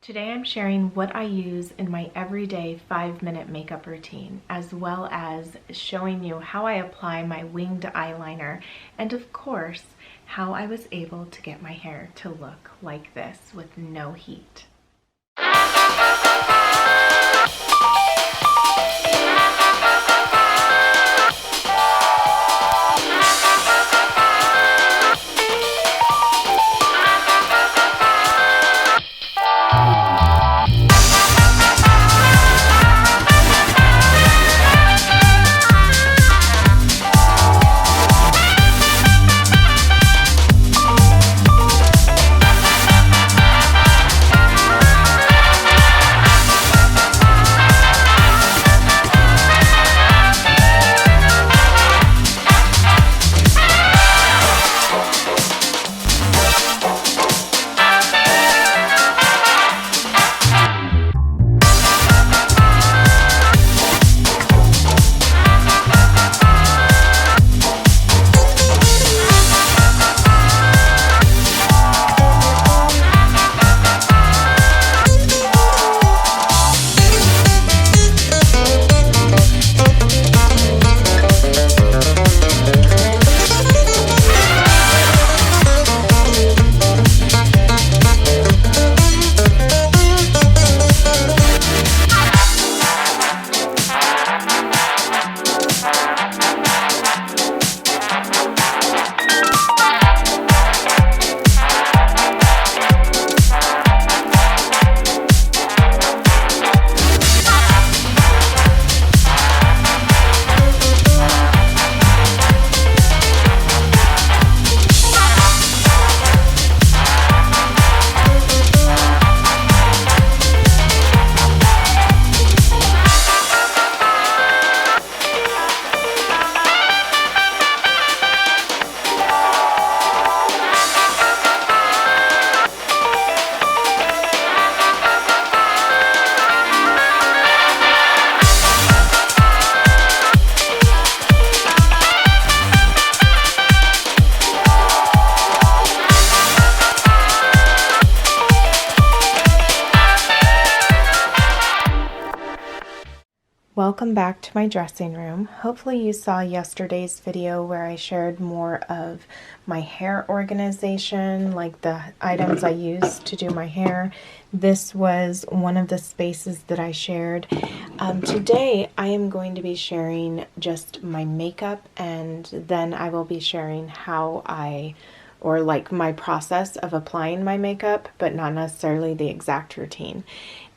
Today I'm sharing what I use in my everyday 5-minute makeup routine, as well as showing you how I apply my winged eyeliner, and of course, how I was able to get my hair to look like this with no heat. Welcome back to my dressing room. Hopefully you saw yesterday's video where I shared more of my hair organization, like the items I use to do my hair. This was one of the spaces that I shared. Today I am going to be sharing just my makeup, and then I will be sharing how or like my process of applying my makeup, but not necessarily the exact routine.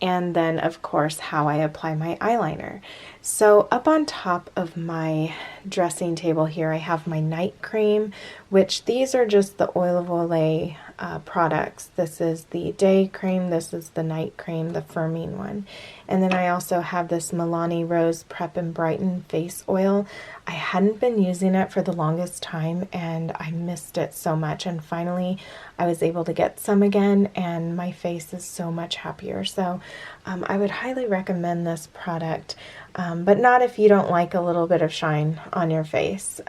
And then of course how I apply my eyeliner. So up on top of my dressing table here I have my night cream, which these are just the Oil of Olay products. This is the day cream, this is the night cream, the firming one. And then I also have this Milani Rose Prep and Brighten face oil. I hadn't been using it for the longest time and I missed it so much, and finally I was able to get some again and my face is so much happier. So I would highly recommend this product, but not if you don't like a little bit of shine on your face,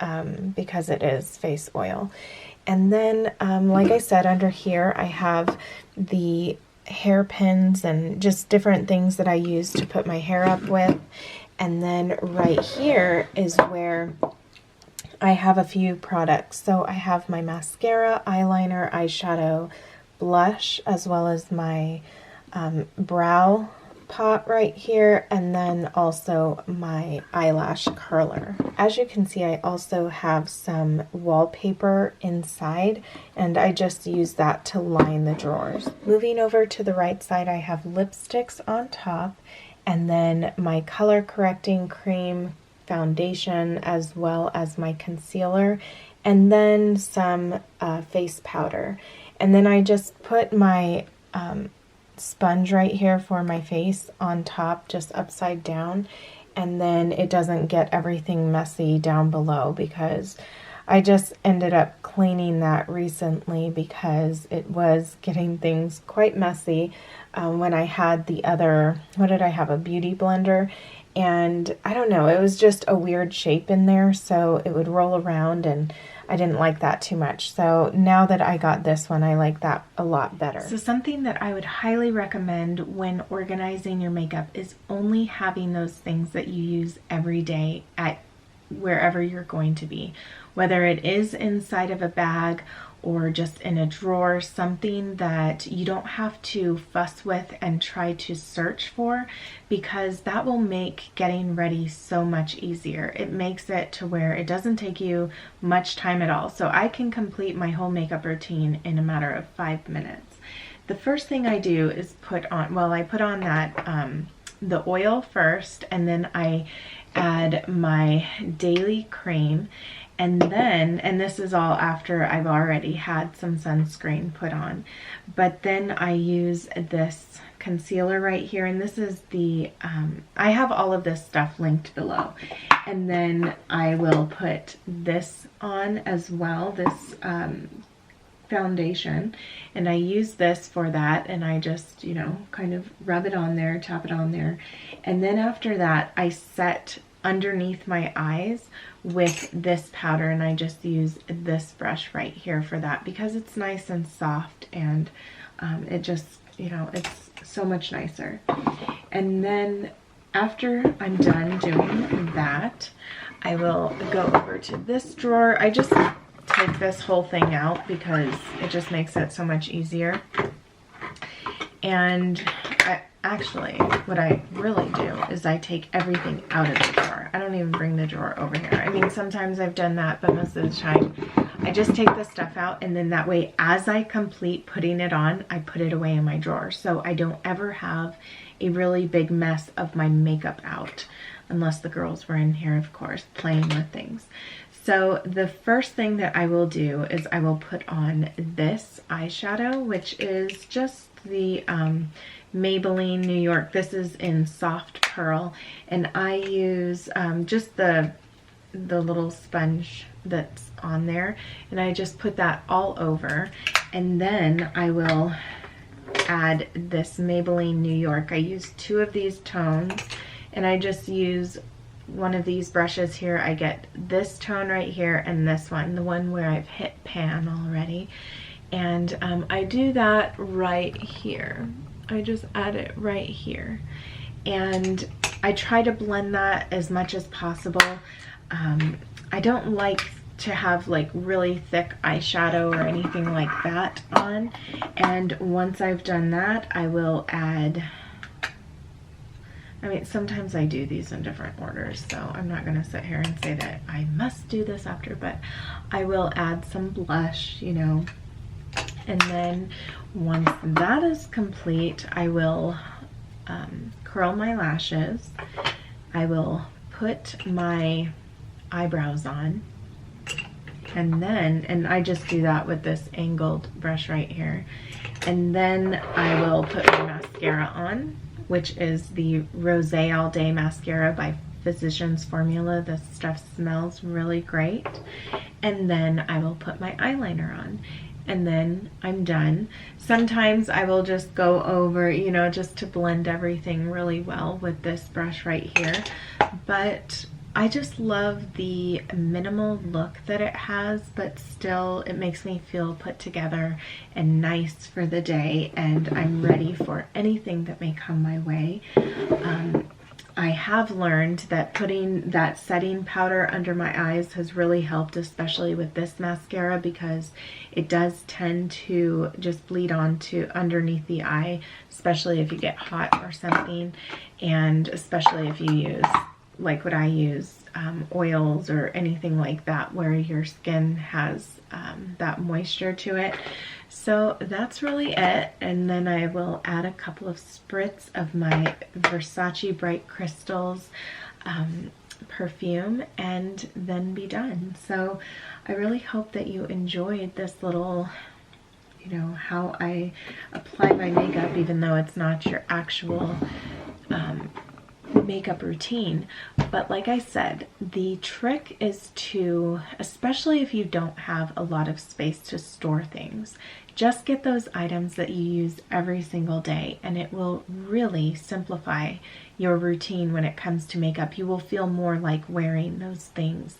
because it is face oil. And then like I said, under here I have the hairpins and just different things that I use to put my hair up with. And then right here is where I have a few products. So I have my mascara, eyeliner, eyeshadow, blush, as well as my brow pot right here, and then also my eyelash curler. As you can see, I also have some wallpaper inside, and I just use that to line the drawers. Moving over to the right side, I have lipsticks on top, and then my color correcting cream, foundation, as well as my concealer, and then some face powder. And then I just put my sponge right here for my face on top, just upside down, and then it doesn't get everything messy down below, because I just ended up cleaning that recently because it was getting things quite messy when I had the other, what did I have, a beauty blender, and I don't know, it was just a weird shape in there, so it would roll around and I didn't like that too much. So now that I got this one, I like that a lot better. So something that I would highly recommend when organizing your makeup is only having those things that you use every day at wherever you're going to be, whether it is inside of a bag or just in a drawer, something that you don't have to fuss with and try to search for, because that will make getting ready so much easier. It makes it to where it doesn't take you much time at all. So I can complete my whole makeup routine in a matter of 5 minutes. The first thing I do is put on, well, I put on that the oil first, and then I add my daily cream. And then, and this is all after I've already had some sunscreen put on, but then I use this concealer right here, and this is the, I have all of this stuff linked below. And then I will put this on as well, this foundation, and I use this for that, and I just, you know, kind of rub it on there, tap it on there. And then after that, I set underneath my eyes with this powder, and I just use this brush right here for that because it's nice and soft, and it just, you know, it's so much nicer. And then after I'm done doing that, I will go over to this drawer. I just take this whole thing out because it just makes it so much easier. And actually, what I really do is I take everything out of the drawer. I don't even bring the drawer over here. I mean, sometimes I've done that, but most of the time I just take the stuff out, and then that way, as I complete putting it on, I put it away in my drawer. So I don't ever have a really big mess of my makeup out, unless the girls were in here, of course, playing with things. So the first thing that I will do is I will put on this eyeshadow, which is just the Maybelline New York. This is in Soft Pearl, and I use just the little sponge that's on there, and I just put that all over. And then I will add this Maybelline New York. I use 2 of these tones, and I just use one of these brushes here. I get this tone right here and this one, the one where I've hit pan already. And I do that right here. I just add it right here. And I try to blend that as much as possible. I don't like to have like really thick eyeshadow or anything like that on. And once I've done that, I will add, I mean, sometimes I do these in different orders, so I'm not going to sit here and say that I must do this after, but I will add some blush, you know. And then once that is complete, I will curl my lashes. I will put my eyebrows on. And then, and I just do that with this angled brush right here. And then I will put my mascara on, which is the Rosé All Day Mascara by Physicians Formula. This stuff smells really great. And then I will put my eyeliner on. And then I'm done. Sometimes I will just go over, you know, just to blend everything really well with this brush right here. But I just love the minimal look that it has, but still it makes me feel put together and nice for the day, and I'm ready for anything that may come my way. I have learned that putting that setting powder under my eyes has really helped, especially with this mascara, because it does tend to just bleed onto underneath the eye, especially if you get hot or something, and especially if you use, like what I use, oils or anything like that where your skin has that moisture to it. So that's really it. And then I will add a couple of spritz of my Versace Bright Crystals perfume, and then be done. So I really hope that you enjoyed this little, you know, how I apply my makeup, even though it's not your actual makeup routine. But like I said, the trick is to, especially if you don't have a lot of space to store things, just get those items that you use every single day, and it will really simplify your routine when it comes to makeup. You will feel more like wearing those things,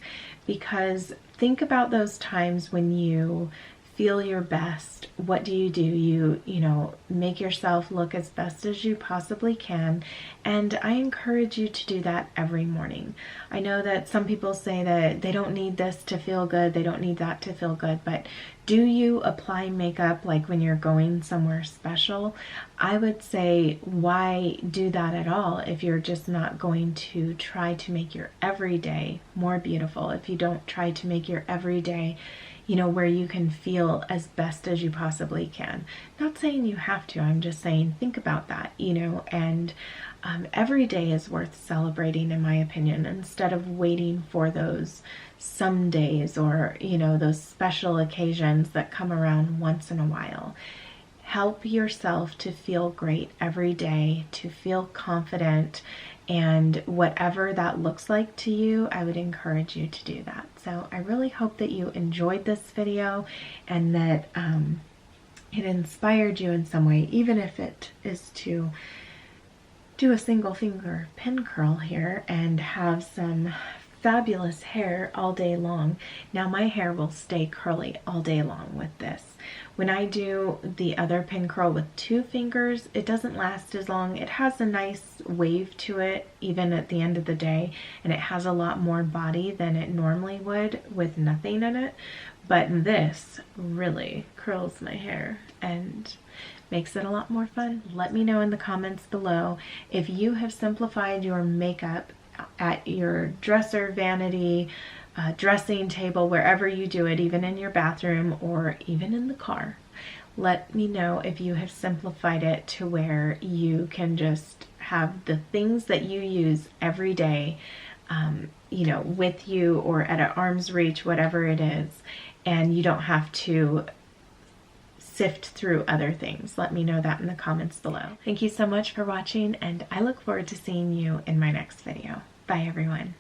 because think about those times when you feel your best. What do? You know, make yourself look as best as you possibly can. And I encourage you to do that every morning. I know that some people say that they don't need this to feel good, they don't need that to feel good, but do you apply makeup like when you're going somewhere special? I would say, why do that at all if you're just not going to try to make your everyday more beautiful, if you don't try to make your everyday, you know, where you can feel as best as you possibly can. Not saying you have to, I'm just saying think about that, you know, and every day is worth celebrating, in my opinion, instead of waiting for those some days or, you know, those special occasions that come around once in a while. Help yourself to feel great every day, to feel confident, and whatever that looks like to you, I would encourage you to do that. So I really hope that you enjoyed this video and that it inspired you in some way, even if it is to do a single finger pin curl here and have some fabulous hair all day long. Now my hair will stay curly all day long with this. When I do the other pin curl with 2 fingers, it doesn't last as long. It has a nice wave to it even at the end of the day, and it has a lot more body than it normally would with nothing in it. But this really curls my hair and makes it a lot more fun. Let me know in the comments below if you have simplified your makeup at your dresser, vanity, dressing table, wherever you do it, even in your bathroom or even in the car. Let me know if you have simplified it to where you can just have the things that you use every day, you know, with you or at an arm's reach, whatever it is, and you don't have to sift through other things. Let me know that in the comments below. Thank you so much for watching, and I look forward to seeing you in my next video. Bye everyone.